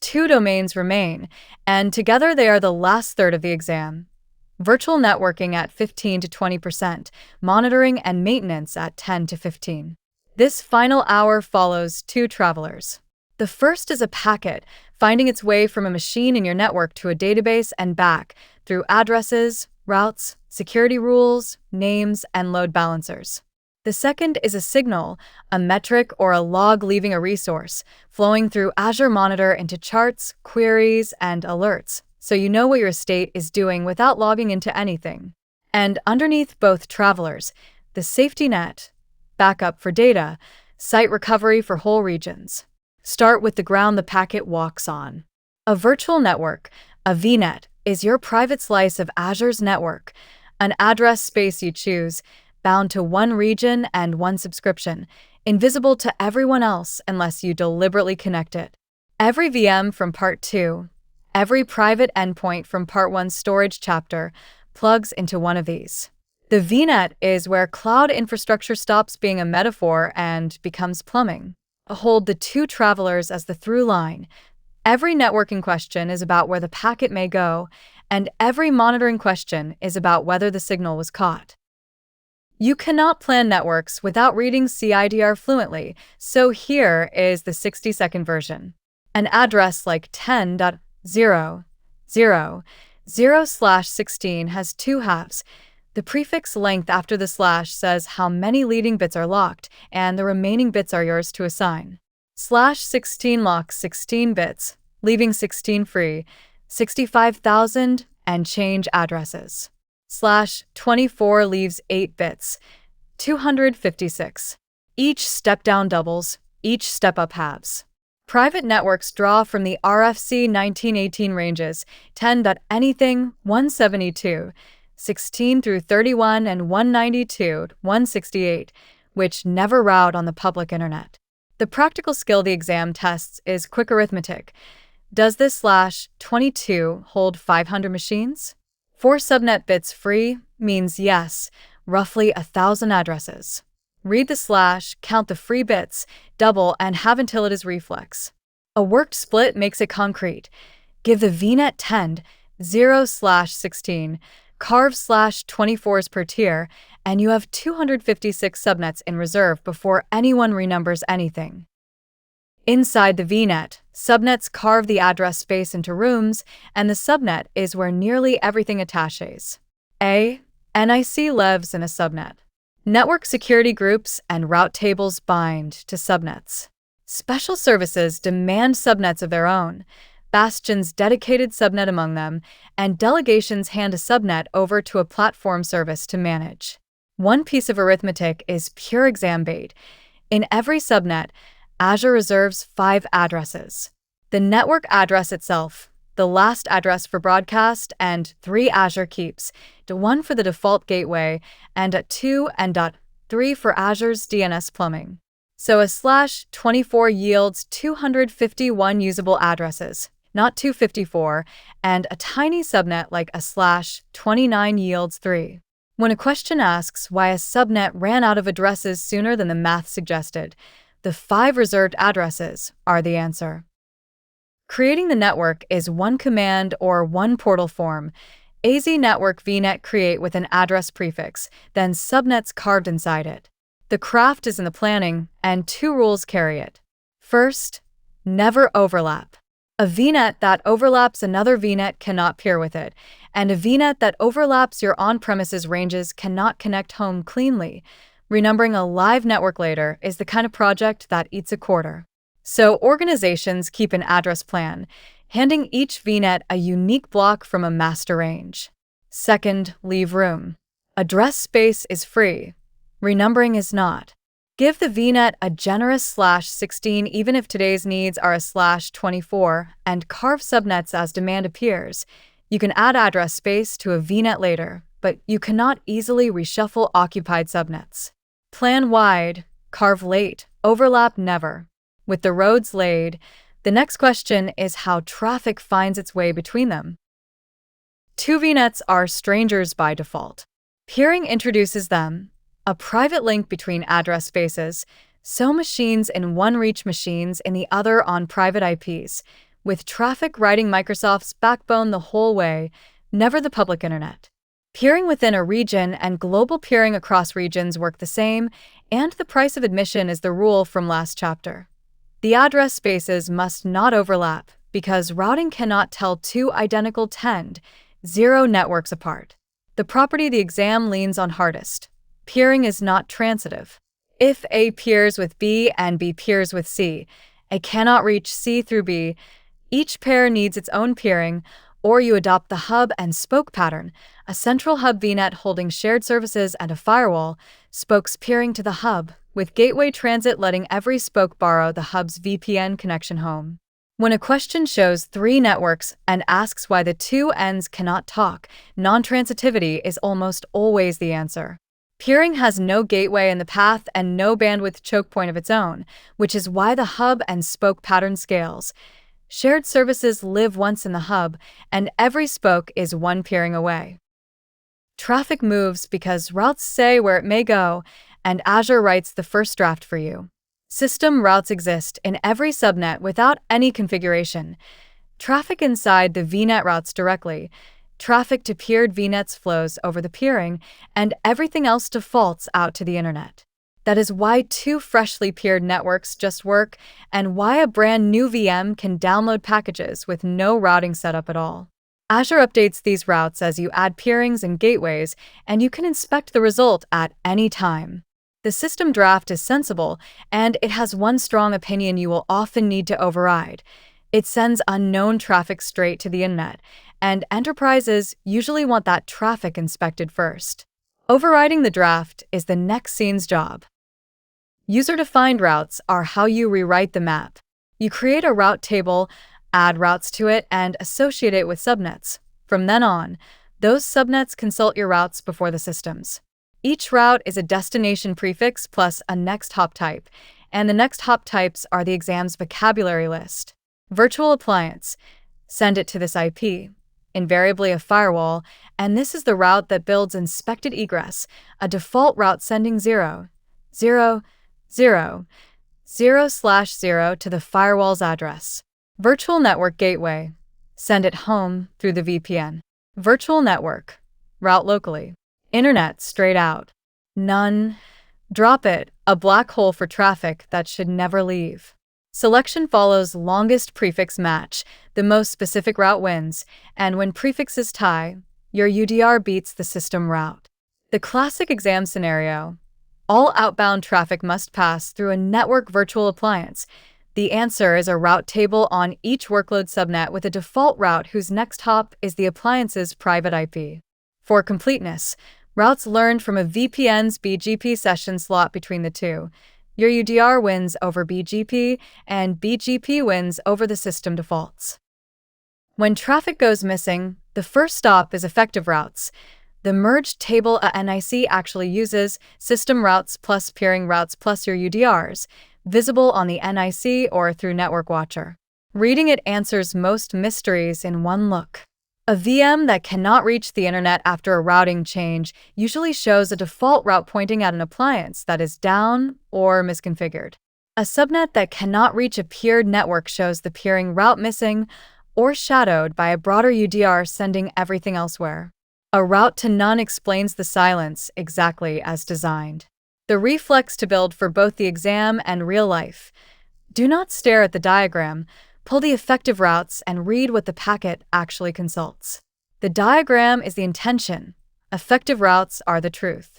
2 domains remain, and together they are the last third of the exam. Virtual networking at 15 to 20%, monitoring and maintenance at 10 to 15. This final hour follows 2 travelers. The first is a packet, finding its way from a machine in your network to a database and back through addresses, routes, security rules, names, and load balancers. The second is a signal, a metric or a log leaving a resource, flowing through Azure Monitor into charts, queries, and alerts, so you know what your estate is doing without logging into anything. And underneath both travelers, the safety net, backup for data, site recovery for whole regions. Start with the ground the packet walks on. A virtual network, a VNet, is your private slice of Azure's network, an address space you choose, bound to one region and one subscription, invisible to everyone else unless you deliberately connect it. Every VM from Part 2, every private endpoint from Part 1's storage chapter plugs into one of these. The VNet is where cloud infrastructure stops being a metaphor and becomes plumbing. Hold the 2 travelers as the through line. Every networking question is about where the packet may go, and every monitoring question is about whether the signal was caught. You cannot plan networks without reading CIDR fluently, so here is the 60-second version. An address like 10.0.0.0/16 has 2 halves. The prefix length after the slash says how many leading bits are locked, and the remaining bits are yours to assign. /16 locks 16 bits, leaving 16 free, 65,000 and change addresses. /24 leaves 8 bits, 256. Each step-down doubles, each step-up halves. Private networks draw from the RFC 1918 ranges 10.anything 172, 16 through 31 and 192, 168, which never route on the public internet. The practical skill the exam tests is quick arithmetic. Does this /22 hold 500 machines? 4 subnet bits free means yes, roughly 1,000 addresses. Read the slash, count the free bits, double, and have until it is reflex. A worked split makes it concrete. Give the VNet 10.0/16, carve /24s per tier, and you have 256 subnets in reserve before anyone renumbers anything. Inside the VNet, subnets carve the address space into rooms, and the subnet is where nearly everything attaches. NIC lives in a subnet. Network security groups and route tables bind to subnets. Special services demand subnets of their own, Bastion's dedicated subnet among them, and delegations hand a subnet over to a platform service to manage. One piece of arithmetic is pure exam bait. In every subnet, Azure reserves 5 addresses. The network address itself, the last address for broadcast, and 3 Azure keeps, one for the default gateway, and 2 and 3 for Azure's DNS plumbing. So a /24 yields 251 usable addresses, not 254, and a tiny subnet like a /29 yields 3. When a question asks why a subnet ran out of addresses sooner than the math suggested, the 5 reserved addresses are the answer. Creating the network is one command or one portal form. AZ network VNet create with an address prefix, then subnets carved inside it. The craft is in the planning, and 2 rules carry it. First, never overlap. A VNet that overlaps another VNet cannot peer with it, and a VNet that overlaps your on-premises ranges cannot connect home cleanly. Renumbering a live network later is the kind of project that eats a quarter. So organizations keep an address plan, handing each VNet a unique block from a master range. Second, leave room. Address space is free. Renumbering is not. Give the VNet a generous /16 even if today's needs are a /24, and carve subnets as demand appears. You can add address space to a VNet later, but you cannot easily reshuffle occupied subnets. Plan wide, carve late, overlap never. With the roads laid, the next question is how traffic finds its way between them. 2 VNets are strangers by default. Peering introduces them, a private link between address spaces, so machines in one reach machines in the other on private IPs, with traffic riding Microsoft's backbone the whole way, never the public internet. Peering within a region and global peering across regions work the same, and the price of admission is the rule from last chapter. The address spaces must not overlap because routing cannot tell two identical 0 networks apart. The property the exam leans on hardest. Peering is not transitive. If A peers with B and B peers with C, A cannot reach C through B. Each pair needs its own peering, or you adopt the hub and spoke pattern, a central hub VNet holding shared services and a firewall, spokes peering to the hub, with gateway transit letting every spoke borrow the hub's VPN connection home. When a question shows 3 networks and asks why the 2 ends cannot talk, non-transitivity is almost always the answer. Peering has no gateway in the path and no bandwidth choke point of its own, which is why the hub and spoke pattern scales. Shared services live once in the hub, and every spoke is one peering away. Traffic moves because routes say where it may go, and Azure writes the first draft for you. System routes exist in every subnet without any configuration. Traffic inside the VNet routes directly. Traffic to peered VNets flows over the peering, and everything else defaults out to the internet. That is why 2 freshly peered networks just work, and why a brand new VM can download packages with no routing setup at all. Azure updates these routes as you add peerings and gateways, and you can inspect the result at any time. The system draft is sensible, and it has one strong opinion you will often need to override. It sends unknown traffic straight to the internet, and enterprises usually want that traffic inspected first. Overriding the draft is the next scene's job. User-defined routes are how you rewrite the map. You create a route table, add routes to it, and associate it with subnets. From then on, those subnets consult your routes before the systems. Each route is a destination prefix plus a next hop type, and the next hop types are the exam's vocabulary list. Virtual appliance. Send it to this IP. Invariably a firewall, and this is the route that builds inspected egress, a default route sending 0, 0, 0, 0/0 to the firewall's address. Virtual network gateway. Send it home through the VPN. Virtual network. Route locally. Internet straight out. None. Drop it, a black hole for traffic that should never leave. Selection follows longest prefix match, the most specific route wins, and when prefixes tie, your UDR beats the system route. The classic exam scenario: all outbound traffic must pass through a network virtual appliance. The answer is a route table on each workload subnet with a default route whose next hop is the appliance's private IP. For completeness, routes learned from a VPN's BGP session slot between the two. Your UDR wins over BGP, and BGP wins over the system defaults. When traffic goes missing, the first stop is effective routes. The merged table a NIC actually uses system routes plus peering routes plus your UDRs, visible on the NIC or through Network Watcher. Reading it answers most mysteries in one look. A VM that cannot reach the internet after a routing change usually shows a default route pointing at an appliance that is down or misconfigured. A subnet that cannot reach a peered network shows the peering route missing or shadowed by a broader UDR sending everything elsewhere. A route to none explains the silence exactly as designed. The reflex to build for both the exam and real life. Do not stare at the diagram. Pull the effective routes and read what the packet actually consults. The diagram is the intention. Effective routes are the truth.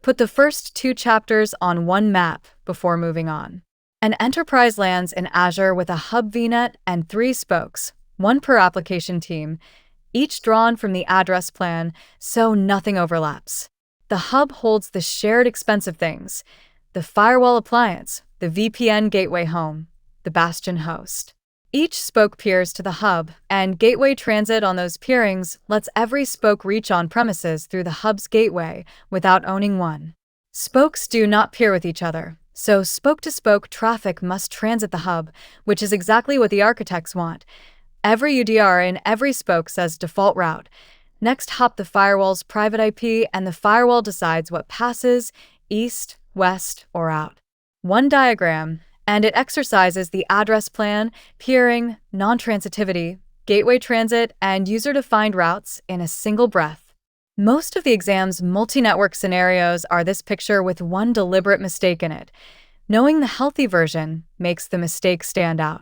Put the first 2 chapters on one map before moving on. An enterprise lands in Azure with a hub VNet and 3 spokes, 1 per application team, each drawn from the address plan so nothing overlaps. The hub holds the shared expensive things: the firewall appliance, the VPN gateway home, the Bastion host. Each spoke peers to the hub, and gateway transit on those peerings lets every spoke reach on premises through the hub's gateway without owning one. Spokes do not peer with each other, so spoke-to-spoke traffic must transit the hub, which is exactly what the architects want. Every UDR in every spoke says default route. Next hop the firewall's private IP, and the firewall decides what passes, east, west, or out. One diagram, and it exercises the address plan, peering, non-transitivity, gateway transit, and user-defined routes in a single breath. Most of the exam's multi-network scenarios are this picture with one deliberate mistake in it. Knowing the healthy version makes the mistake stand out.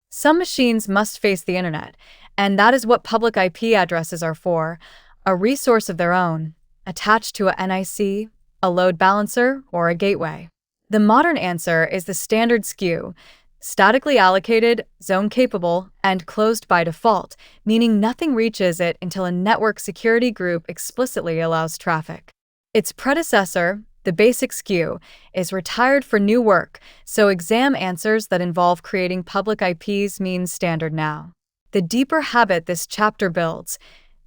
Some machines must face the internet, and that is what public IP addresses are for, a resource of their own, attached to a NIC, a load balancer, or a gateway. The modern answer is the standard SKU, statically allocated, zone-capable, and closed by default, meaning nothing reaches it until a network security group explicitly allows traffic. Its predecessor, the basic SKU, is retired for new work, so exam answers that involve creating public IPs mean standard now. The deeper habit this chapter builds: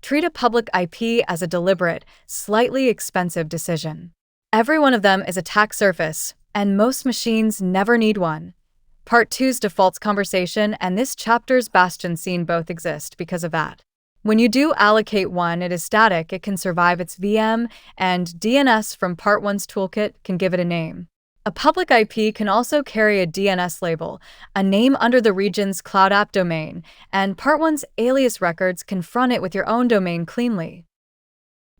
treat a public IP as a deliberate, slightly expensive decision. Every one of them is a attack surface, and most machines never need one. Part 2's defaults conversation and this chapter's Bastion scene both exist because of that. When you do allocate one, it is static, it can survive its VM, and DNS from Part 1's toolkit can give it a name. A public IP can also carry a DNS label, a name under the region's Cloud App domain, and Part 1's alias records confront it with your own domain cleanly.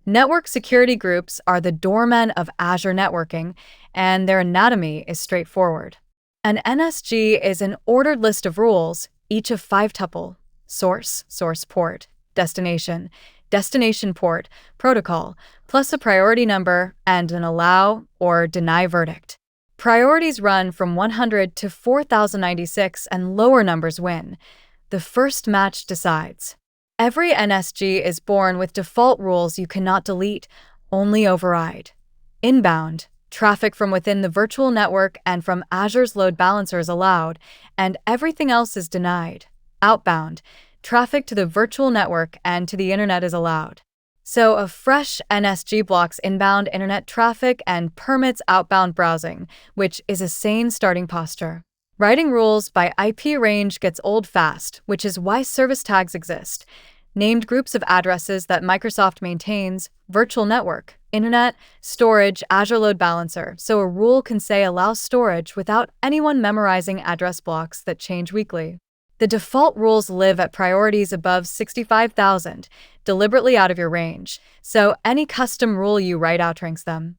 Network security groups are the doormen of Azure networking, and their anatomy is straightforward. An NSG is an ordered list of rules, each of 5 tuple: source, source port, destination, destination port, protocol, plus a priority number and an allow or deny verdict. Priorities run from 100 to 4096 and lower numbers win. The first match decides. Every NSG is born with default rules you cannot delete, only override. Inbound, traffic from within the virtual network and from Azure's load balancer is allowed, and everything else is denied. Outbound, traffic to the virtual network and to the internet is allowed. So a fresh NSG blocks inbound internet traffic and permits outbound browsing, which is a sane starting posture. Writing rules by IP range gets old fast, which is why service tags exist. Named groups of addresses that Microsoft maintains: virtual network, internet, storage, Azure Load Balancer, so a rule can say allow storage without anyone memorizing address blocks that change weekly. The default rules live at priorities above 65,000, deliberately out of your range, so any custom rule you write outranks them.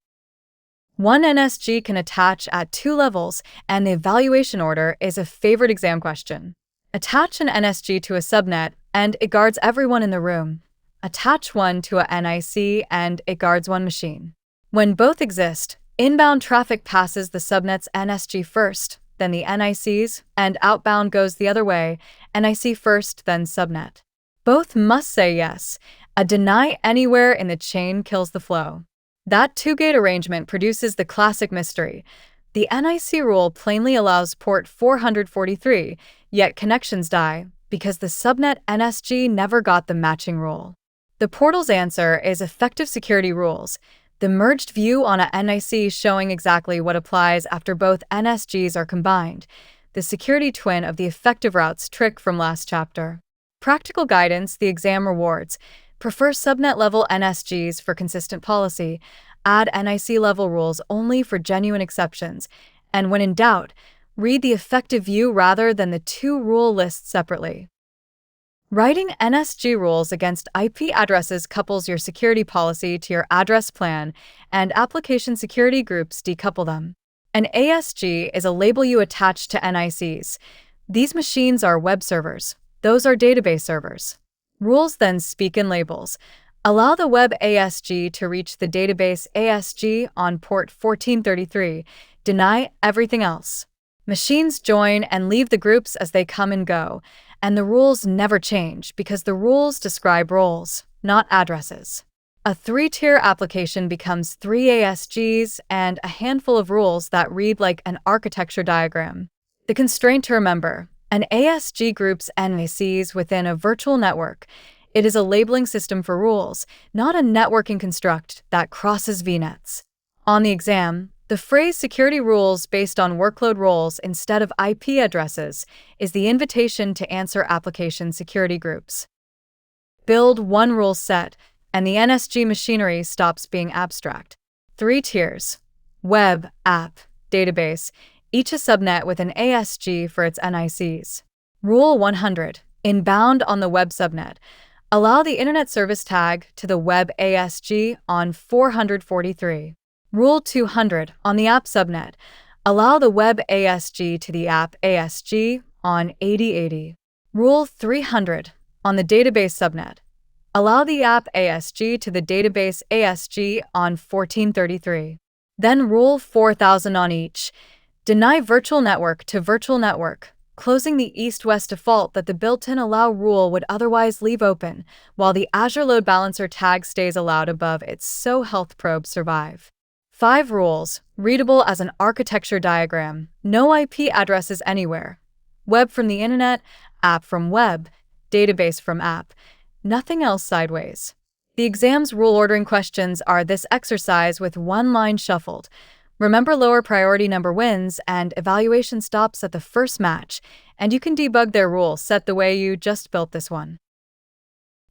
One NSG can attach at 2 levels, and the evaluation order is a favorite exam question. Attach an NSG to a subnet, and it guards everyone in the room. Attach one to a NIC, and it guards one machine. When both exist, inbound traffic passes the subnet's NSG first, then the NIC's, and outbound goes the other way, NIC first, then subnet. Both must say yes. A deny anywhere in the chain kills the flow. That 2-gate arrangement produces the classic mystery. The NIC rule plainly allows port 443, yet connections die because the subnet NSG never got the matching rule. The portal's answer is effective security rules, the merged view on a NIC showing exactly what applies after both NSGs are combined, the security twin of the effective routes trick from last chapter. Practical guidance the exam rewards: prefer subnet-level NSGs for consistent policy, add NIC-level rules only for genuine exceptions, and when in doubt, read the effective view rather than the 2 rule lists separately. Writing NSG rules against IP addresses couples your security policy to your address plan, and application security groups decouple them. An ASG is a label you attach to NICs. These machines are web servers. Those are database servers. Rules then speak in labels. Allow the web ASG to reach the database ASG on port 1433. Deny everything else. Machines join and leave the groups as they come and go, and the rules never change because the rules describe roles, not addresses. A 3-tier application becomes 3 ASGs and a handful of rules that read like an architecture diagram. The constraint to remember: an ASG groups NICs within a virtual network. It is a labeling system for rules, not a networking construct that crosses VNets. On the exam, the phrase security rules based on workload roles instead of IP addresses is the invitation to answer application security groups. Build one rule set, and the NSG machinery stops being abstract. 3 tiers: web, app, database. each a subnet with an ASG for its NICs. Rule 100. Inbound on the web subnet. Allow the Internet Service Tag to the web ASG on 443. Rule 200. On the app subnet. Allow the web ASG to the app ASG on 8080. Rule 300. On the database subnet. Allow the app ASG to the database ASG on 1433. Then Rule 4000 on each. Deny virtual network to virtual network, closing the east-west default that the built-in allow rule would otherwise leave open, while the Azure Load Balancer tag stays allowed above it so health probes survive. 5 rules, readable as an architecture diagram, no IP addresses anywhere. Web from the internet, app from web, database from app, nothing else sideways. The exam's rule ordering questions are this exercise with one line shuffled. Remember, lower priority number wins, and evaluation stops at the first match, and you can debug their rule set the way you just built this one.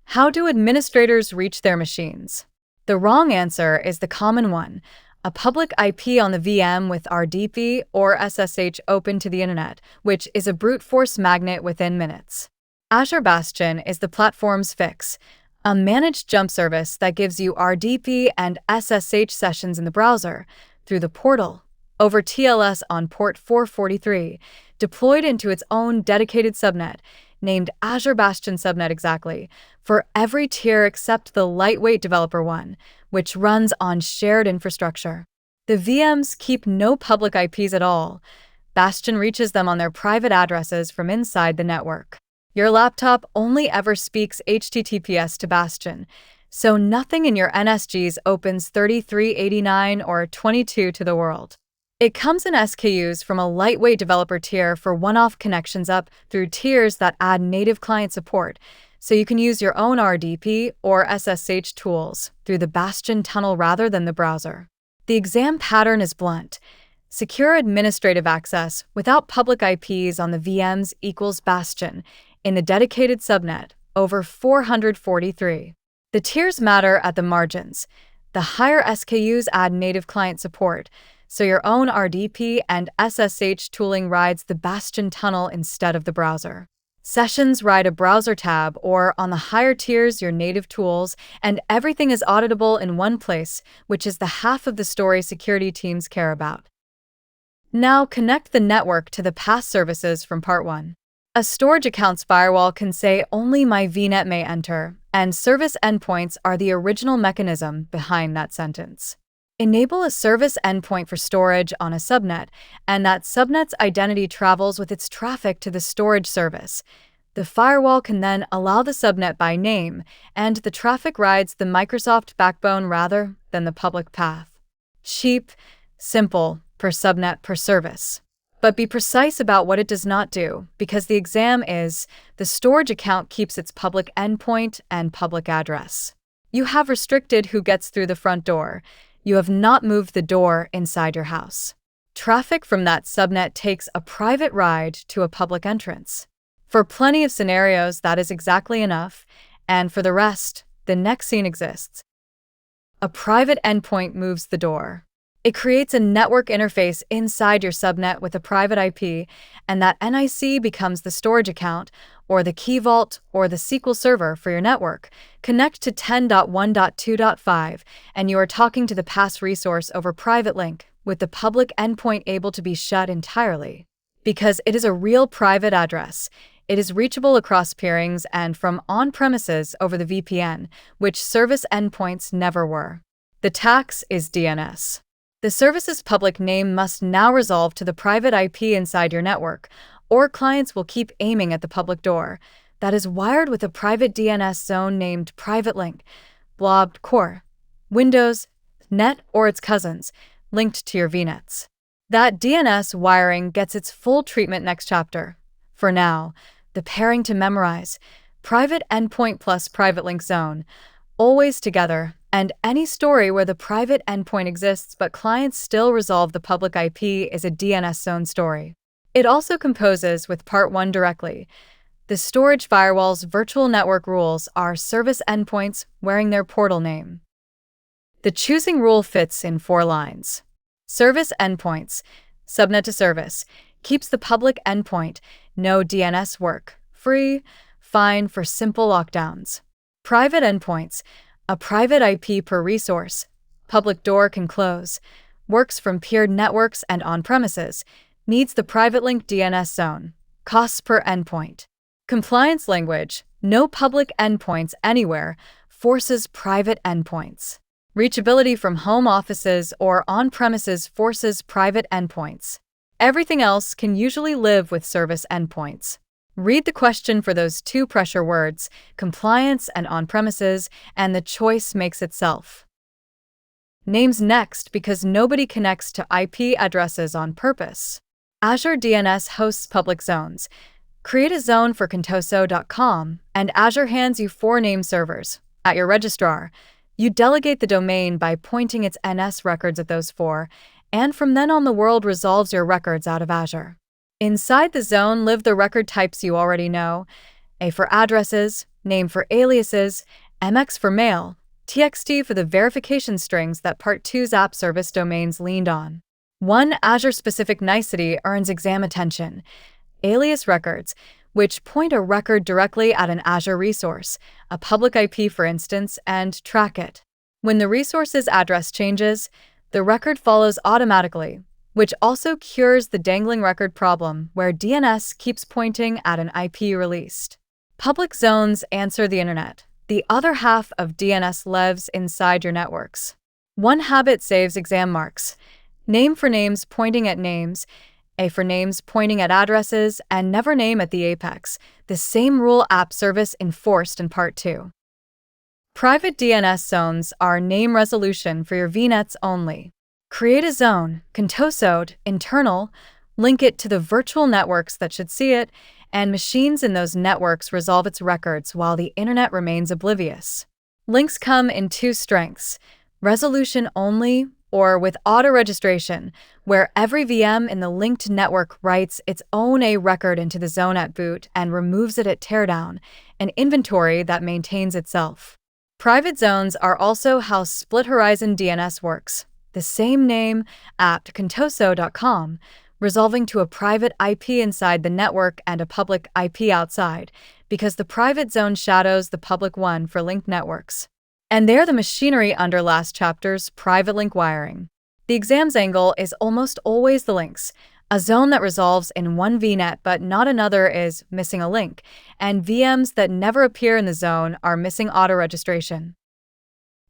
How do administrators reach their machines? The wrong answer is the common one, a public IP on the VM with RDP or SSH open to the internet, which is a brute force magnet within minutes. Azure Bastion is the platform's fix, a managed jump service that gives you RDP and SSH sessions in the browser, through the portal, over TLS on port 443, deployed into its own dedicated subnet, named Azure Bastion Subnet exactly, for every tier except the lightweight developer one, which runs on shared infrastructure. The VMs keep no public IPs at all. Bastion reaches them on their private addresses from inside the network. Your laptop only ever speaks HTTPS to Bastion, so nothing in your NSGs opens 3389 or 22 to the world. It comes in SKUs from a lightweight developer tier for one-off connections up through tiers that add native client support, so you can use your own RDP or SSH tools through the Bastion tunnel rather than the browser. The exam pattern is blunt. Secure administrative access without public IPs on the VMs equals Bastion in the dedicated subnet over 443. The tiers matter at the margins. The higher SKUs add native client support, so your own RDP and SSH tooling rides the Bastion tunnel instead of the browser. Sessions ride a browser tab, or on the higher tiers your native tools, and everything is auditable in one place, which is the half of the story security teams care about. Now connect the network to the past services from part 1. A storage account's firewall can say only my VNet may enter, and service endpoints are the original mechanism behind that sentence. Enable a service endpoint for storage on a subnet, and that subnet's identity travels with its traffic to the storage service. The firewall can then allow the subnet by name, and the traffic rides the Microsoft backbone rather than the public path. Cheap, simple, per subnet per service. But be precise about what it does not do, because the exam is, the storage account keeps its public endpoint and public address. You have restricted who gets through the front door. You have not moved the door inside your house. Traffic from that subnet takes a private ride to a public entrance. For plenty of scenarios, that is exactly enough, and for the rest, the next scene exists. A private endpoint moves the door. It creates a network interface inside your subnet with a private IP, and that NIC becomes the storage account, or the key vault, or the SQL server for your network. Connect to 10.1.2.5, and you are talking to the pass resource over privatelink, with the public endpoint able to be shut entirely. Because it is a real private address, it is reachable across peerings and from on-premises over the VPN, which service endpoints never were. The tax is DNS. The service's public name must now resolve to the private IP inside your network, or clients will keep aiming at the public door that is wired with a private DNS zone named privatelink, blobbed core, Windows, Net, or its cousins, linked to your VNets. That DNS wiring gets its full treatment next chapter. For now, the pairing to memorize, private endpoint plus privatelink zone, always together, and any story where the private endpoint exists but clients still resolve the public IP is a DNS zone story. It also composes with part 1 directly. The storage firewall's virtual network rules are service endpoints wearing their portal name. The choosing rule fits in 4 lines. Service endpoints. Subnet to service keeps the public endpoint, no DNS work, free, fine for simple lockdowns. Private endpoints, a private IP per resource, public door can close, works from peered networks and on-premises, needs the privatelink DNS zone, costs per endpoint. Compliance language, no public endpoints anywhere, forces private endpoints. Reachability from home offices or on-premises forces private endpoints. Everything else can usually live with service endpoints. Read the question for those two pressure words, compliance and on-premises, and the choice makes itself. Names next because nobody connects to IP addresses on purpose. Azure DNS hosts public zones. Create a zone for contoso.com, and Azure hands you 4 name servers. At your registrar, you delegate the domain by pointing its NS records at those 4, and from then on the world resolves your records out of Azure. Inside the zone live the record types you already know: A for addresses, name for aliases, MX for mail, TXT for the verification strings that Part 2's app service domains leaned on. One Azure-specific nicety earns exam attention: alias records, which point a record directly at an Azure resource, a public IP for instance, and track it. When the resource's address changes, the record follows automatically, which also cures the dangling record problem where DNS keeps pointing at an IP released. Public zones answer the internet. The other half of DNS lives inside your networks. One habit saves exam marks: name for names pointing at names, A for names pointing at addresses, and never name at the apex, the same rule app service enforced in Part 2. Private DNS zones are name resolution for your VNets only. Create a zone, contosoed, internal, link it to the virtual networks that should see it, and machines in those networks resolve its records while the internet remains oblivious. Links come in 2 strengths: resolution only or with auto-registration, where every VM in the linked network writes its own A record into the zone at boot and removes it at teardown, an inventory that maintains itself. Private zones are also how Split Horizon DNS works. The same name, apt.contoso.com, resolving to a private IP inside the network and a public IP outside, because the private zone shadows the public one for linked networks. And they're the machinery under last chapter's private link wiring. The exam's angle is almost always the links. A zone that resolves in one VNet but not another is missing a link, and VMs that never appear in the zone are missing auto-registration.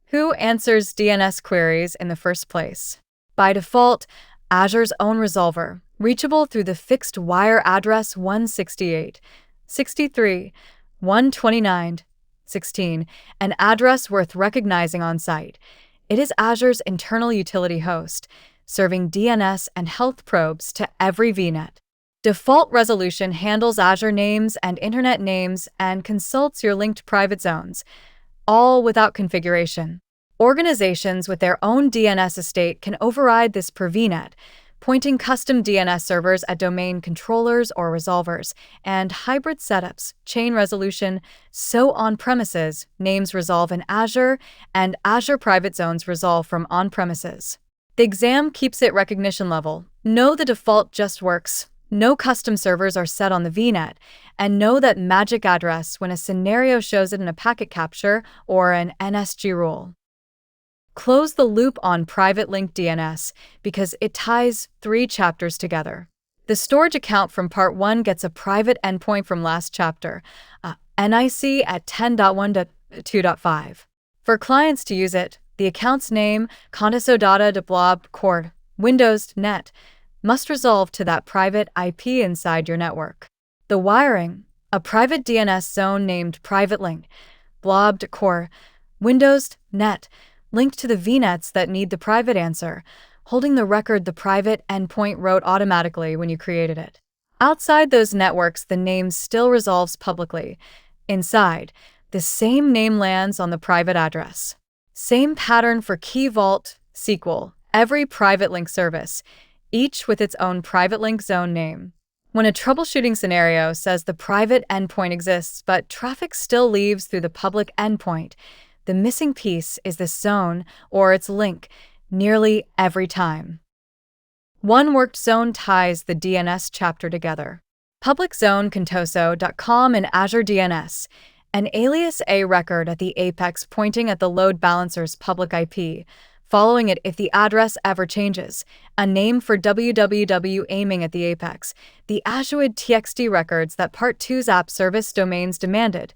Who answers DNS queries in the first place? By default, Azure's own resolver, reachable through the fixed wire address 168.63.129.16, an address worth recognizing on site. It is Azure's internal utility host, serving DNS and health probes to every VNet. Default resolution handles Azure names and internet names and consults your linked private zones, all without configuration. Organizations with their own DNS estate can override this per VNet, pointing custom DNS servers at domain controllers or resolvers, and hybrid setups, chain resolution, so on-premises, names resolve in Azure, and Azure private zones resolve from on-premises. The exam keeps it recognition level. Know the default just works. No custom servers are set on the VNet, and know that magic address when a scenario shows it in a packet capture or an NSG rule. Close the loop on privatelink DNS because it ties 3 chapters together. The storage account from Part 1 gets a private endpoint from last chapter, NIC at 10.1.2.5. For clients to use it, the account's name, contoso.data.blob.cord, Windows.net, must resolve to that private IP inside your network. The wiring, a private DNS zone named privatelink, blob.core, Windows.net, linked to the VNets that need the private answer, holding the record the private endpoint wrote automatically when you created it. Outside those networks, the name still resolves publicly. Inside, the same name lands on the private address. Same pattern for Key Vault, SQL, every private link service, each with its own private link zone name. When a troubleshooting scenario says the private endpoint exists but traffic still leaves through the public endpoint, the missing piece is this zone or its link nearly every time. One worked zone ties the DNS chapter together. Public zone contoso.com and Azure DNS, an alias A record at the apex pointing at the load balancer's public IP, following it if the address ever changes, a name for www aiming at the apex, the Azure TXT records that Part 2's app service domains demanded,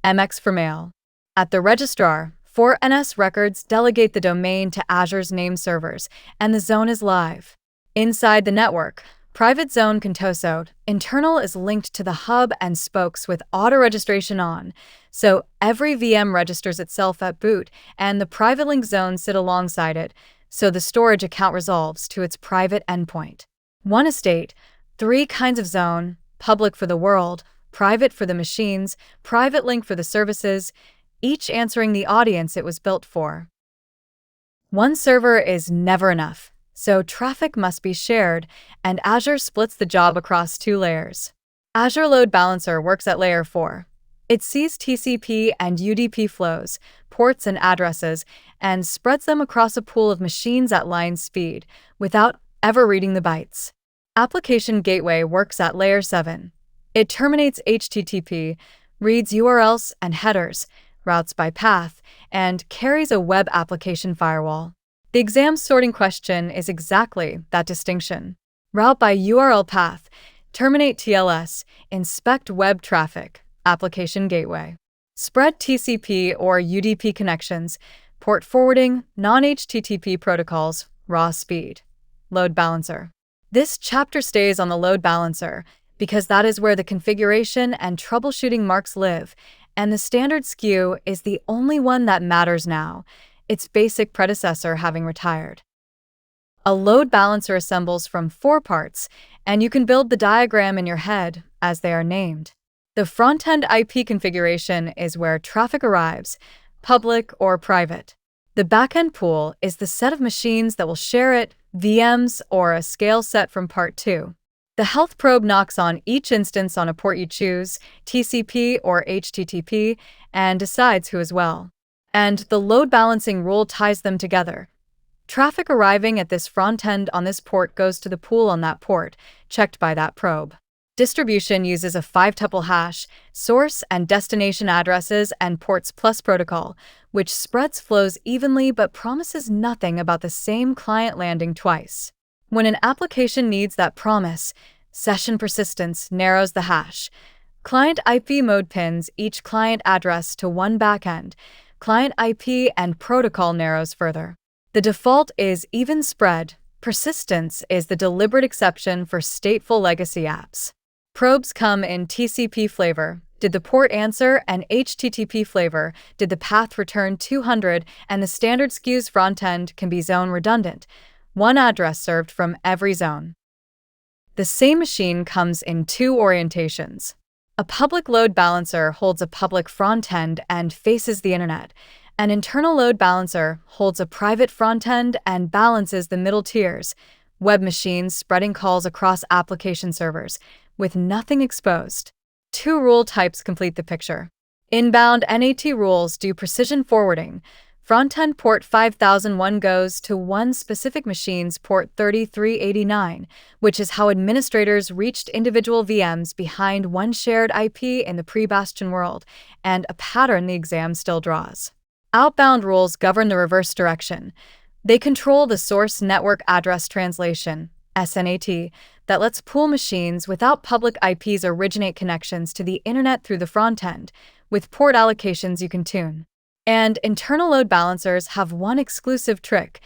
MX for mail. At the registrar, 4NS records delegate the domain to Azure's name servers, and the zone is live. Inside the network, private zone contoso internal is linked to the hub and spokes with auto-registration on, so every VM registers itself at boot, and the privatelink zones sit alongside it, so the storage account resolves to its private endpoint. One estate, 3 kinds of zone, public for the world, private for the machines, privatelink for the services, each answering the audience it was built for. One server is never enough, so traffic must be shared, and Azure splits the job across 2 layers. Azure Load Balancer works at layer 4. It sees TCP and UDP flows, ports and addresses, and spreads them across a pool of machines at line speed, without ever reading the bytes. Application Gateway works at layer 7. It terminates HTTP, reads URLs and headers, routes by path, and carries a web application firewall. The exam sorting question is exactly that distinction. Route by URL path, terminate TLS, inspect web traffic, application gateway. Spread TCP or UDP connections, port forwarding, non-HTTP protocols, raw speed. Load balancer. This chapter stays on the load balancer because that is where the configuration and troubleshooting marks live, and the standard SKU is the only one that matters now, its basic predecessor having retired. A load balancer assembles from 4 parts, and you can build the diagram in your head as they are named. The front-end IP configuration is where traffic arrives, public or private. The back-end pool is the set of machines that will share it, VMs, or a scale set from part 2. The health probe knocks on each instance on a port you choose, TCP or HTTP, and decides who as well. And the load balancing rule ties them together. Traffic arriving at this front end on this port goes to the pool on that port, checked by that probe. Distribution uses a 5-tuple hash, source and destination addresses and ports plus protocol, which spreads flows evenly but promises nothing about the same client landing twice. When an application needs that promise, session persistence narrows the hash. Client IP mode pins each client address to one backend. Client IP and protocol narrows further. The default is even spread. Persistence is the deliberate exception for stateful legacy apps. Probes come in TCP flavor. Did the port answer? And HTTP flavor. Did the path return 200? And the standard SKU's frontend can be zone redundant. One address served from every zone. The same machine comes in 2 orientations. A public load balancer holds a public frontend and faces the internet. An internal load balancer holds a private frontend and balances the middle tiers, web machines spreading calls across application servers, with nothing exposed. 2 rule types complete the picture. Inbound NAT rules do precision forwarding. Frontend port 5001 goes to one specific machine's port 3389, which is how administrators reached individual VMs behind one shared IP in the pre-Bastion world, and a pattern the exam still draws. Outbound rules govern the reverse direction. They control the source network address translation, SNAT, that lets pool machines without public IPs originate connections to the internet through the front end, with port allocations you can tune. And internal load balancers have one exclusive trick,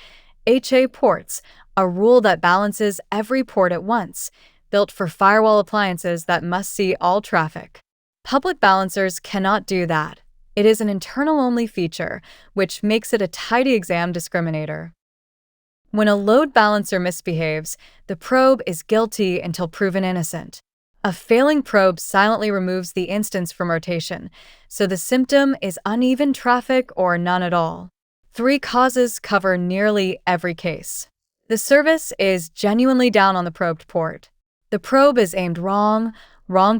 HA ports, a rule that balances every port at once, built for firewall appliances that must see all traffic. Public balancers cannot do that. It is an internal-only feature, which makes it a tidy exam discriminator. When a load balancer misbehaves, the probe is guilty until proven innocent. A failing probe silently removes the instance from rotation, so the symptom is uneven traffic or none at all. 3 causes cover nearly every case. The service is genuinely down on the probed port. The probe is aimed wrong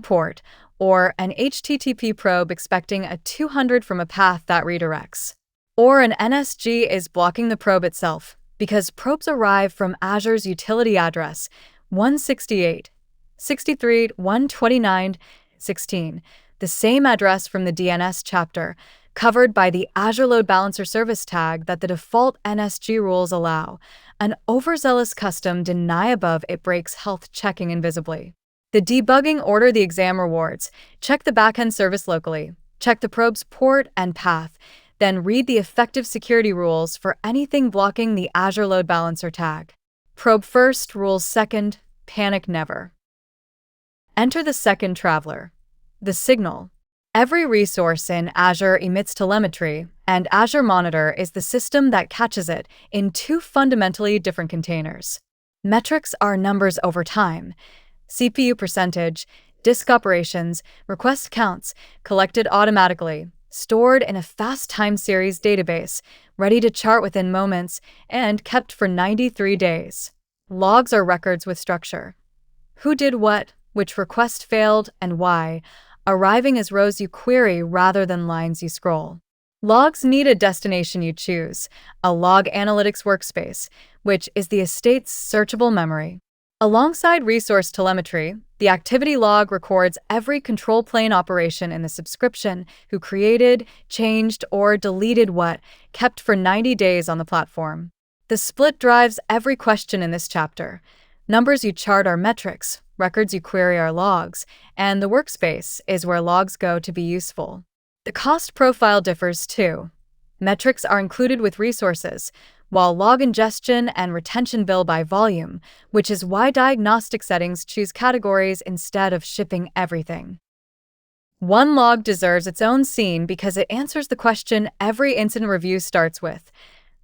port, or an HTTP probe expecting a 200 from a path that redirects. Or an NSG is blocking the probe itself, because probes arrive from Azure's utility address 168.63.129.16, the same address from the DNS chapter, covered by the Azure Load Balancer service tag that the default NSG rules allow. An overzealous custom deny above it breaks health checking invisibly. The debugging order the exam rewards. Check the backend service locally. Check the probe's port and path. Then read the effective security rules for anything blocking the Azure Load Balancer tag. Probe first, rules second, panic never. Enter the second traveler, the signal. Every resource in Azure emits telemetry, and Azure Monitor is the system that catches it in two fundamentally different containers. Metrics are numbers over time, CPU percentage, disk operations, request counts, collected automatically, stored in a fast time series database, ready to chart within moments, and kept for 93 days. Logs are records with structure. Who did what, which request failed, and why, arriving as rows you query rather than lines you scroll. Logs need a destination you choose, a log analytics workspace, which is the estate's searchable memory. Alongside resource telemetry, the activity log records every control plane operation in the subscription, who created, changed, or deleted what, kept for 90 days on the platform. The split drives every question in this chapter. Numbers you chart are metrics, records you query are logs, and the workspace is where logs go to be useful. The cost profile differs too. Metrics are included with resources, while log ingestion and retention bill by volume, which is why diagnostic settings choose categories instead of shipping everything. One log deserves its own scene because it answers the question every incident review starts with: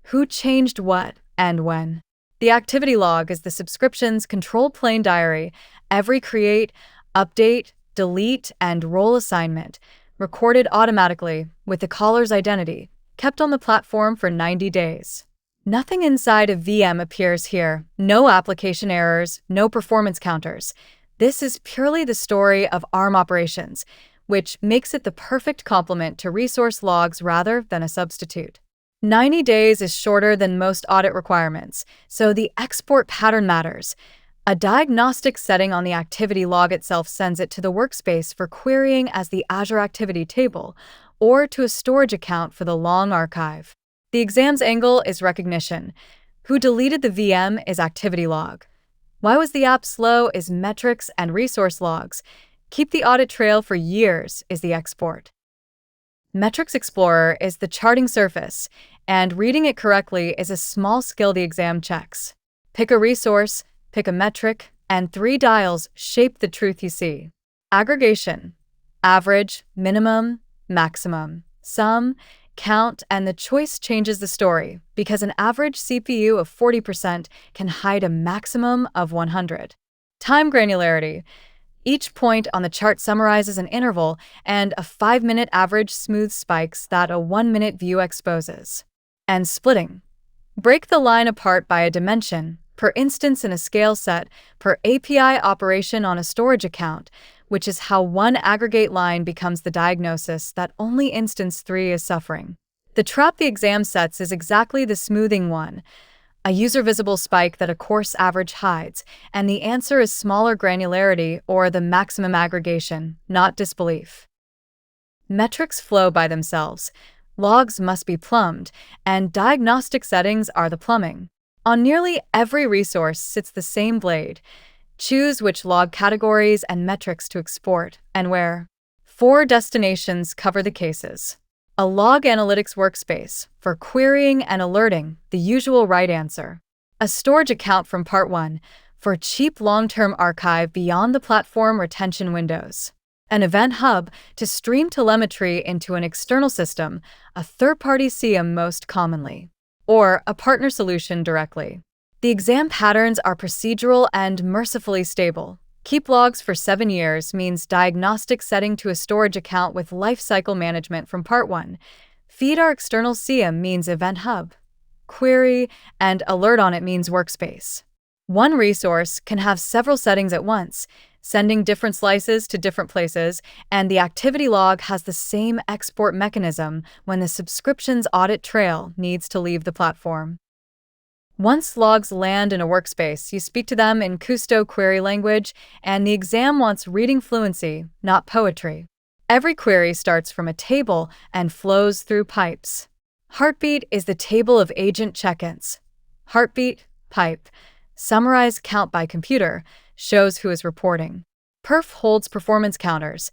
who changed what and when? The activity log is the subscription's control plane diary, every create, update, delete, and role assignment, recorded automatically with the caller's identity, kept on the platform for 90 days. Nothing inside a VM appears here, no application errors, no performance counters. This is purely the story of ARM operations, which makes it the perfect complement to resource logs rather than a substitute. 90 days is shorter than most audit requirements, so the export pattern matters. A diagnostic setting on the activity log itself sends it to the workspace for querying as the Azure Activity Table, or to a storage account for the long archive. The exam's angle is recognition. Who deleted the VM is activity log. Why was the app slow is metrics and resource logs. Keep the audit trail for years is the export. Metrics Explorer is the charting surface, and reading it correctly is a small skill the exam checks. Pick a resource, pick a metric, and 3 dials shape the truth you see. Aggregation: average, minimum, maximum, sum, count, and the choice changes the story because an average CPU of 40% can hide a maximum of 100. Time granularity: each point on the chart summarizes an interval, and a 5-minute average smooth spikes that a 1-minute view exposes. And splitting: break the line apart by a dimension, per instance in a scale set, per API operation on a storage account, which is how one aggregate line becomes the diagnosis that only instance 3 is suffering. The trap the exam sets is exactly the smoothing one, a user-visible spike that a coarse average hides, and the answer is smaller granularity or the maximum aggregation, not disbelief. Metrics flow by themselves. Logs must be plumbed, and diagnostic settings are the plumbing. On nearly every resource sits the same blade. Choose which log categories and metrics to export, and where. 4 destinations cover the cases. A log analytics workspace for querying and alerting, the usual right answer. A storage account from Part 1 for cheap long-term archive beyond the platform retention windows. An event hub to stream telemetry into an external system, a third-party SIEM most commonly. Or a partner solution directly. The exam patterns are procedural and mercifully stable. Keep logs for 7 years means diagnostic setting to a storage account with lifecycle management from Part 1. Feed our external SIEM means Event Hub. Query and alert on it means workspace. One resource can have several settings at once, sending different slices to different places, and the activity log has the same export mechanism when the subscription's audit trail needs to leave the platform. Once logs land in a workspace, you speak to them in Custo query language, and the exam wants reading fluency, not poetry. Every query starts from a table and flows through pipes. Heartbeat is the table of agent check-ins. Heartbeat, pipe, summarize count by computer, shows who is reporting. Perf holds performance counters.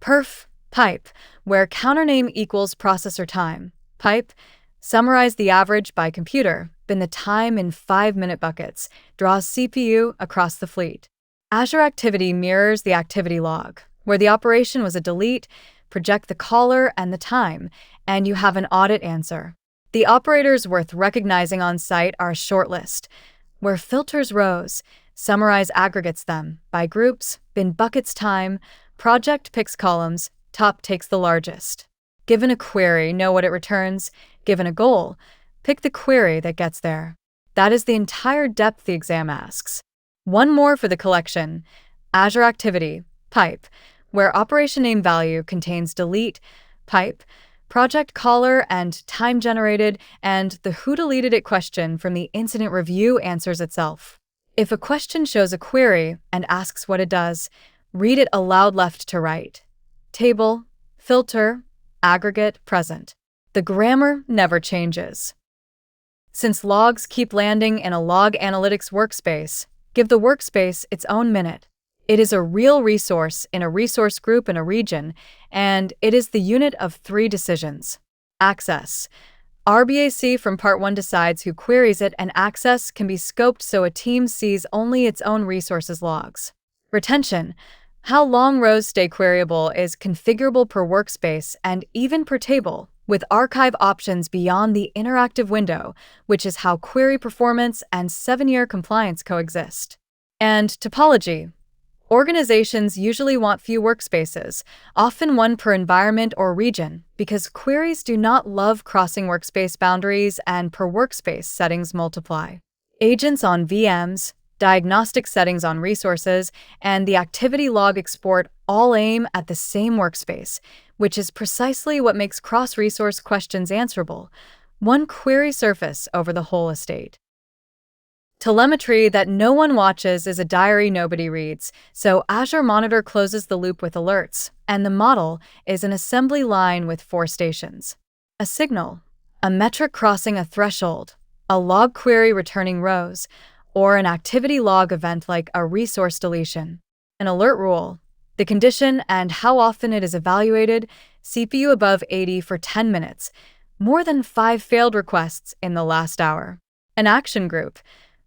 Perf, pipe, where counter name equals processor time. Pipe, summarize the average by computer, bin the time in 5-minute buckets, draws CPU across the fleet. Azure Activity mirrors the activity log, where the operation was a delete, project the caller and the time, and you have an audit answer. The operators worth recognizing on site are shortlist, where filters rows, summarize aggregates them by groups, bin buckets time, project picks columns, top takes the largest. Given a query, know what it returns. Given a goal, pick the query that gets there. That is the entire depth the exam asks. One more for the collection, Azure Activity, pipe, where operation name value contains delete, pipe, project caller and time generated, and the who deleted it question from the incident review answers itself. If a question shows a query and asks what it does, read it aloud left to right. Table, filter, aggregate, present. The grammar never changes. Since logs keep landing in a log analytics workspace, give the workspace its own minute. It is a real resource in a resource group in a region, and it is the unit of 3 decisions. Access. RBAC from Part 1 decides who queries it, and access can be scoped so a team sees only its own resources logs. Retention. How long rows stay queryable is configurable per workspace and even per table, with archive options beyond the interactive window, which is how query performance and 7-year compliance coexist. And topology. Organizations usually want few workspaces, often one per environment or region, because queries do not love crossing workspace boundaries and per workspace settings multiply. Agents on VMs, diagnostic settings on resources, and the activity log export all aim at the same workspace, which is precisely what makes cross-resource questions answerable, one query surface over the whole estate. Telemetry that no one watches is a diary nobody reads, so Azure Monitor closes the loop with alerts, and the model is an assembly line with 4 stations. A signal, a metric crossing a threshold, a log query returning rows, or an activity log event like a resource deletion. An alert rule, the condition and how often it is evaluated, CPU above 80 for 10 minutes, more than 5 failed requests in the last hour. An action group,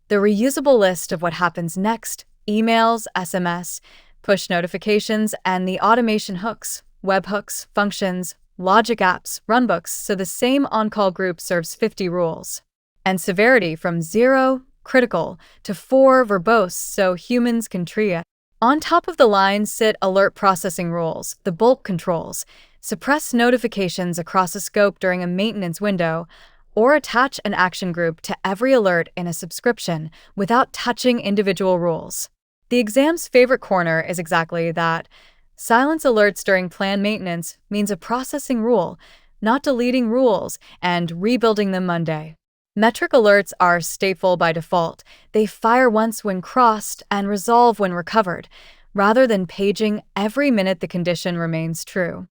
the reusable list of what happens next, emails, SMS, push notifications, and the automation hooks, webhooks, functions, logic apps, runbooks, so the same on-call group serves 50 rules. And severity from 0, critical, to 4, verbose, so humans can triage. On top of the line sit alert processing rules, the bulk controls, suppress notifications across a scope during a maintenance window, or attach an action group to every alert in a subscription without touching individual rules. The exam's favorite corner is exactly that. Silence alerts during planned maintenance means a processing rule, not deleting rules and rebuilding them Monday. Metric alerts are stateful by default. They fire once when crossed and resolve when recovered, rather than paging every minute the condition remains true.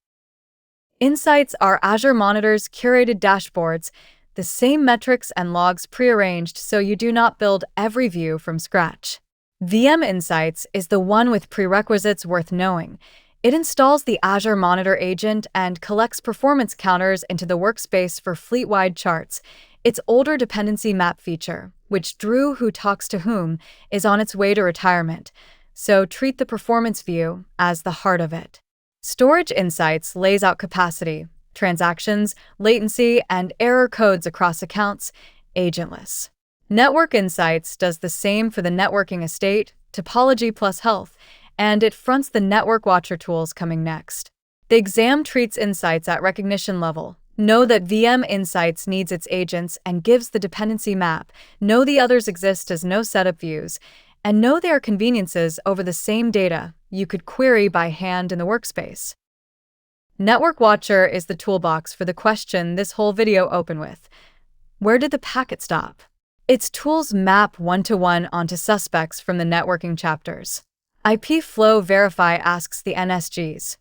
Insights are Azure Monitor's curated dashboards, the same metrics and logs prearranged so you do not build every view from scratch. VM Insights is the one with prerequisites worth knowing. It installs the Azure Monitor agent and collects performance counters into the workspace for fleet-wide charts. Its older dependency map feature, which drew who talks to whom, is on its way to retirement, so treat the performance view as the heart of it. Storage Insights lays out capacity, transactions, latency, and error codes across accounts, agentless. Network Insights does the same for the networking estate, topology plus health, and it fronts the Network Watcher tools coming next. The exam treats insights at recognition level. Know that VM Insights needs its agents and gives the dependency map. Know the others exist as no setup views, and know they are conveniences over the same data you could query by hand in the workspace. Network Watcher is the toolbox for the question this whole video opened with. Where did the packet stop? Its tools map one-to-one onto suspects from the networking chapters. IP Flow Verify asks the NSGs,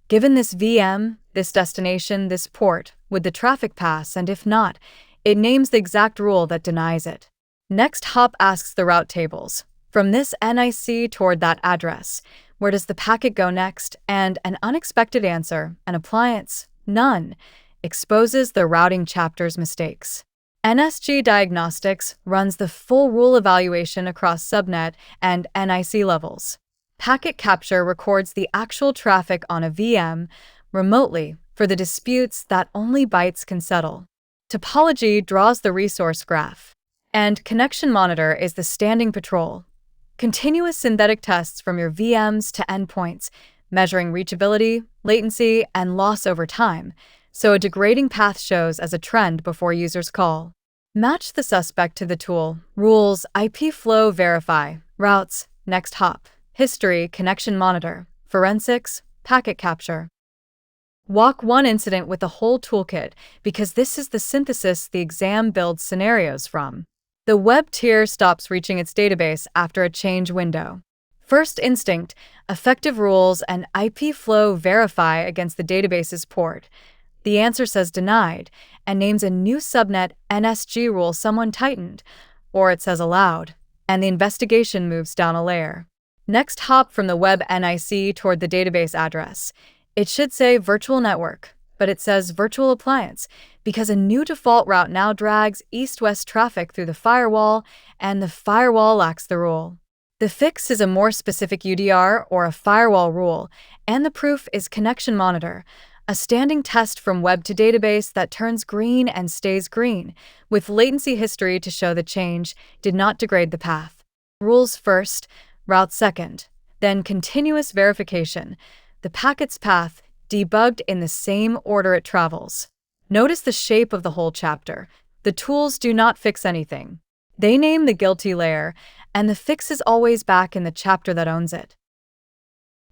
given this VM, this destination, this port, would the traffic pass, and if not, it names the exact rule that denies it. Next hop asks the route tables, from this NIC toward that address, where does the packet go next? And an unexpected answer, an appliance, none, exposes the routing chapter's mistakes. NSG Diagnostics runs the full rule evaluation across subnet and NIC levels. Packet capture records the actual traffic on a VM remotely for the disputes that only bytes can settle. Topology draws the resource graph. And Connection Monitor is the standing patrol. Continuous synthetic tests from your VMs to endpoints, measuring reachability, latency, and loss over time, so a degrading path shows as a trend before users call. Match the suspect to the tool, rules, IP Flow Verify, routes, next hop, history, Connection Monitor, forensics, packet capture. Walk one incident with the whole toolkit because this is the synthesis the exam builds scenarios from. The web tier stops reaching its database after a change window. First instinct, effective rules and IP Flow Verify against the database's port. The answer says denied and names a new subnet NSG rule someone tightened, or it says allowed, and the investigation moves down a layer. Next hop from the web NIC toward the database address. It should say virtual network, but it says virtual appliance because a new default route now drags east-west traffic through the firewall, and the firewall lacks the rule. The fix is a more specific UDR or a firewall rule, and the proof is Connection Monitor, a standing test from web to database that turns green and stays green, with latency history to show the change did not degrade the path. Rules first, route second, then continuous verification, the packet's path debugged in the same order it travels. Notice the shape of the whole chapter. The tools do not fix anything. They name the guilty layer, and the fix is always back in the chapter that owns it.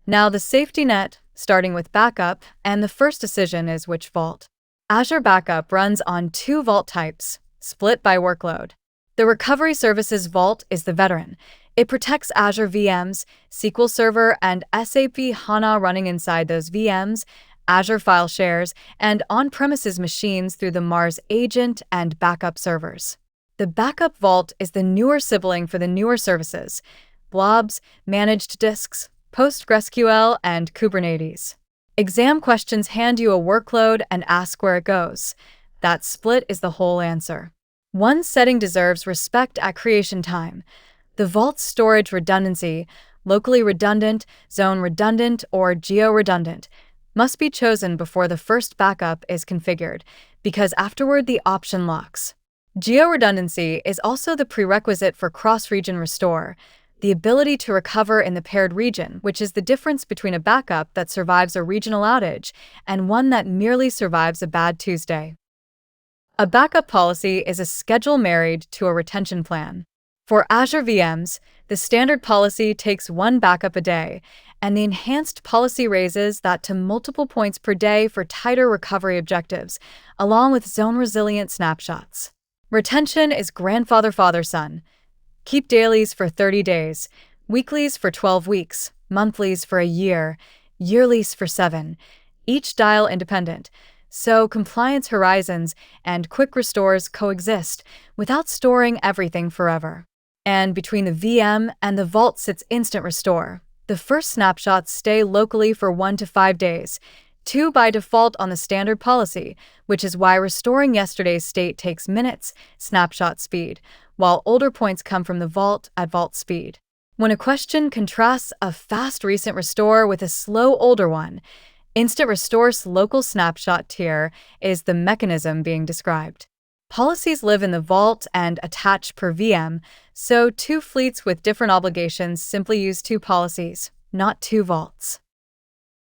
Now the safety net, starting with backup, and the first decision is which vault. Azure Backup runs on two vault types, split by workload. The Recovery Services Vault is the veteran. It protects Azure VMs, SQL Server, and SAP HANA running inside those VMs, Azure file shares, and on-premises machines through the Mars agent and backup servers. The Backup Vault is the newer sibling for the newer services, blobs, managed disks, PostgreSQL, and Kubernetes. Exam questions hand you a workload and ask where it goes. That split is the whole answer. One setting deserves respect at creation time. The vault's storage redundancy, locally redundant, zone redundant, or geo-redundant, must be chosen before the first backup is configured, because afterward the option locks. Geo-redundancy is also the prerequisite for cross-region restore, the ability to recover in the paired region, which is the difference between a backup that survives a regional outage and one that merely survives a bad Tuesday. A backup policy is a schedule married to a retention plan. For Azure VMs, the standard policy takes one backup a day, and the enhanced policy raises that to multiple points per day for tighter recovery objectives, along with zone-resilient snapshots. Retention is grandfather, father, son. Keep dailies for 30 days, weeklies for 12 weeks, monthlies for a year, yearlies for 7, each dial independent, so compliance horizons and quick restores coexist without storing everything forever. And between the VM and the vault sits instant restore. The first snapshots stay locally for 1 to 5 days, 2 by default on the standard policy, which is why restoring yesterday's state takes minutes, snapshot speed, while older points come from the vault at vault speed. When a question contrasts a fast recent restore with a slow older one, Instant Restore's local snapshot tier is the mechanism being described. Policies live in the vault and attach per VM, so 2 fleets with different obligations simply use 2 policies, not 2 vaults.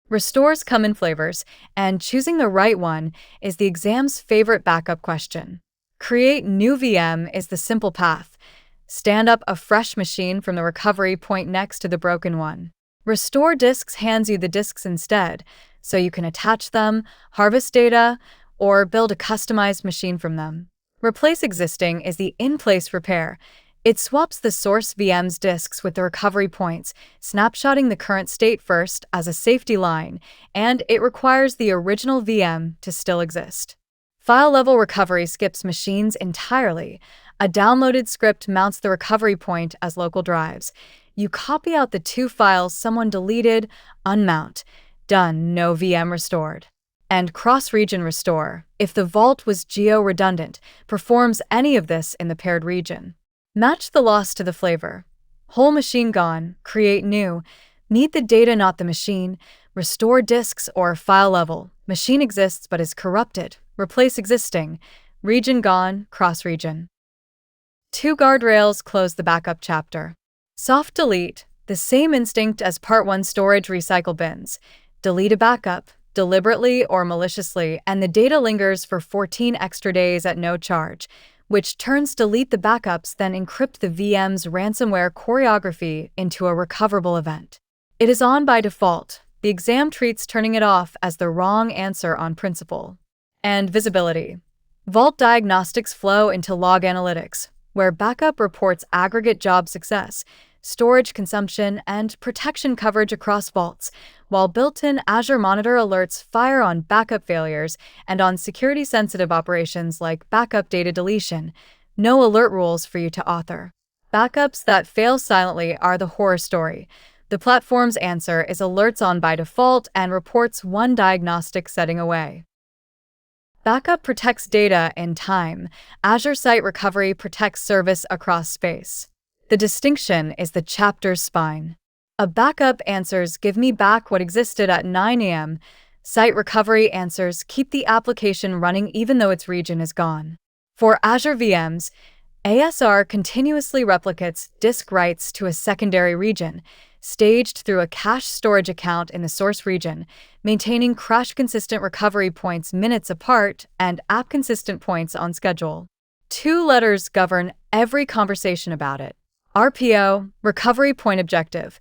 Restores come in flavors, and choosing the right one is the exam's favorite backup question. Create new VM is the simple path. Stand up a fresh machine from the recovery point next to the broken one. Restore disks hands you the disks instead, so you can attach them, harvest data, or build a customized machine from them. Replace existing is the in-place repair. It swaps the source VM's disks with the recovery points, snapshotting the current state first as a safety line, and it requires the original VM to still exist. File-level recovery skips machines entirely. A downloaded script mounts the recovery point as local drives. You copy out the 2 files someone deleted, unmount. Done, no VM restored. And cross-region restore, if the vault was geo-redundant, performs any of this in the paired region. Match the loss to the flavor. Whole machine gone, create new. Need the data, not the machine. Restore disks or file level. Machine exists but is corrupted. Replace existing. Region gone, cross-region. 2 guardrails close the backup chapter. Soft delete, the same instinct as Part 1 storage recycle bins. Delete a backup, deliberately or maliciously, and the data lingers for 14 extra days at no charge, which turns delete the backups, then encrypt the VM's ransomware choreography into a recoverable event. It is on by default. The exam treats turning it off as the wrong answer on principle. And visibility. Vault diagnostics flow into log analytics, where backup reports aggregate job success, storage consumption, and protection coverage across vaults, while built-in Azure Monitor alerts fire on backup failures and on security-sensitive operations like backup data deletion. No alert rules for you to author. Backups that fail silently are the horror story. The platform's answer is alerts on by default and reports one diagnostic setting away. Backup protects data in time. Azure Site Recovery protects service across space. The distinction is the chapter's spine. A backup answers give me back what existed at 9 a.m. Site recovery answers keep the application running even though its region is gone. For Azure VMs, ASR continuously replicates disk writes to a secondary region, staged through a cache storage account in the source region, maintaining crash-consistent recovery points minutes apart and app-consistent points on schedule. 2 letters govern every conversation about it. RPO, Recovery Point Objective,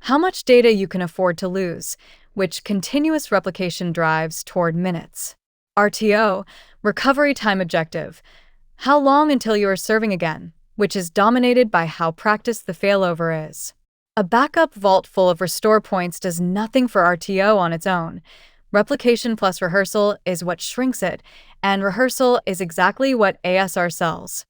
how much data you can afford to lose, which continuous replication drives toward minutes. RTO, Recovery Time Objective, how long until you are serving again, which is dominated by how practiced the failover is. A backup vault full of restore points does nothing for RTO on its own. Replication plus rehearsal is what shrinks it, and rehearsal is exactly what ASR sells.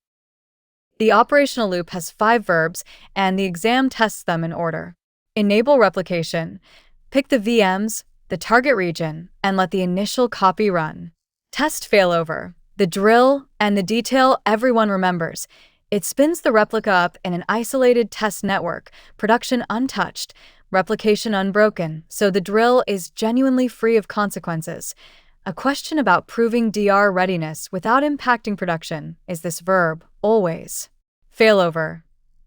The operational loop has 5 verbs, and the exam tests them in order. Enable replication. Pick the VMs, the target region, and let the initial copy run. Test failover. The drill and the detail everyone remembers. It spins the replica up in an isolated test network, production untouched, replication unbroken, so the drill is genuinely free of consequences. A question about proving DR readiness without impacting production is this verb, always. Failover.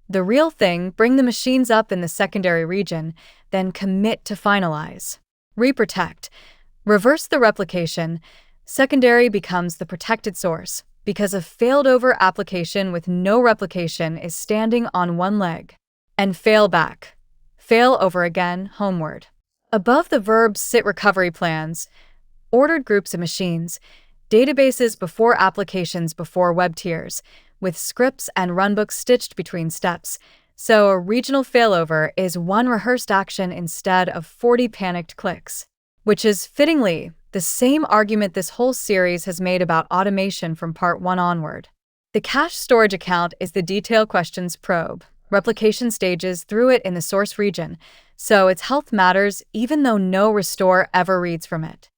The real thing, bring the machines up in the secondary region, then commit to finalize. Reprotect. Reverse the replication. Secondary becomes the protected source, because a failed-over application with no replication is standing on one leg. And fail back. Fail over again, homeward. Above the verbs sit recovery plans, ordered groups of machines, databases before applications before web tiers, with scripts and runbooks stitched between steps, so a regional failover is one rehearsed action instead of 40 panicked clicks, which is, fittingly, the same argument this whole series has made about automation from Part 1 onward. The cache storage account is the detail questions probe. Replication stages through it in the source region, so its health matters even though no restore ever reads from it.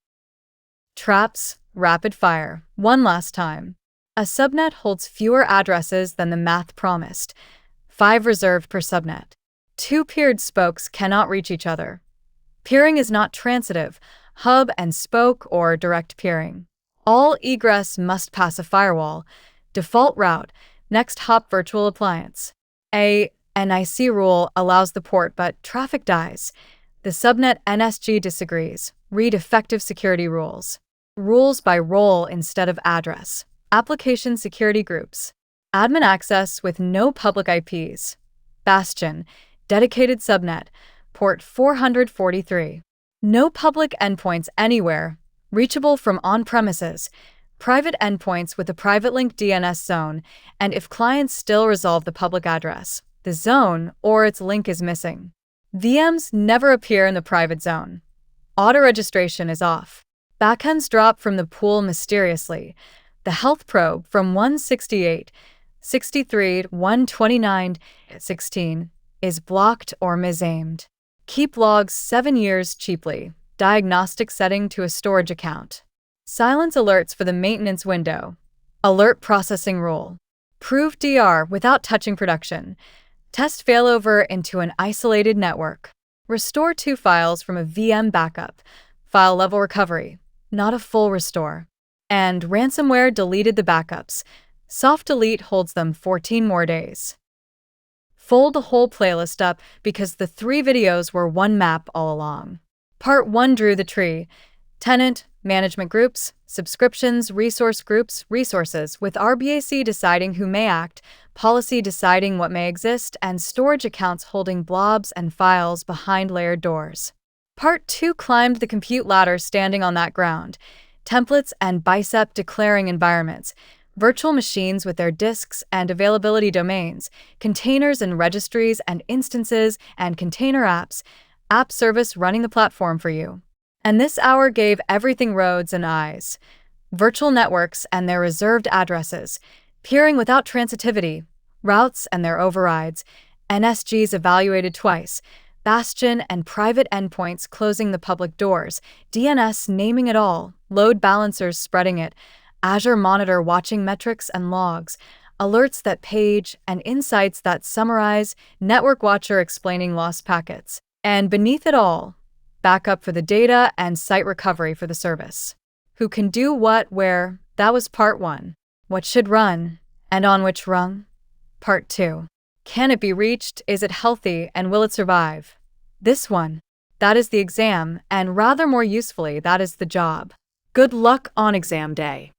Traps, rapid fire, one last time. A subnet holds fewer addresses than the math promised. 5 reserved per subnet. 2 peered spokes cannot reach each other. Peering is not transitive, hub and spoke or direct peering. All egress must pass a firewall. Default route, next hop virtual appliance. A NIC rule allows the port, but traffic dies. The subnet NSG disagrees. Read effective security rules. Rules by role instead of address. Application security groups. Admin access with no public IPs. Bastion, dedicated subnet, port 443. No public endpoints anywhere, reachable from on-premises. private endpoints with a privatelink DNS zone, and if clients still resolve the public address, the zone, or its link is missing. VMs never appear in the private zone. Auto-registration is off. Backends drop from the pool mysteriously. The health probe from 168, 63, 129, 16 is blocked or misaimed. Keep logs 7 years cheaply. Diagnostic setting to a storage account. Silence alerts for the maintenance window. Alert processing rule. Prove DR without touching production. Test failover into an isolated network. Restore 2 files from a VM backup. File level recovery, not a full restore. And ransomware deleted the backups. Soft delete holds them 14 more days. Fold the whole playlist up because the 3 videos were one map all along. Part 1 drew the tree. Tenant, management groups, subscriptions, resource groups, resources, with RBAC deciding who may act, policy deciding what may exist, and storage accounts holding blobs and files behind layered doors. Part 2 climbed the compute ladder standing on that ground. Templates and bicep declaring environments, virtual machines with their disks and availability domains, containers and registries and instances and container apps, app service running the platform for you. And this hour gave everything roads and eyes. Virtual networks and their reserved addresses, peering without transitivity, routes and their overrides, NSGs evaluated twice, Bastion and private endpoints closing the public doors, DNS naming it all, load balancers spreading it, Azure Monitor watching metrics and logs, alerts that page and insights that summarize, Network Watcher explaining lost packets. And beneath it all, backup for the data and site recovery for the service. Who can do what, where? That was part 1. What should run, and on which rung? Part 2. Can it be reached? Is it healthy, and will it survive? This one. That is the exam, and rather more usefully, that is the job. Good luck on exam day.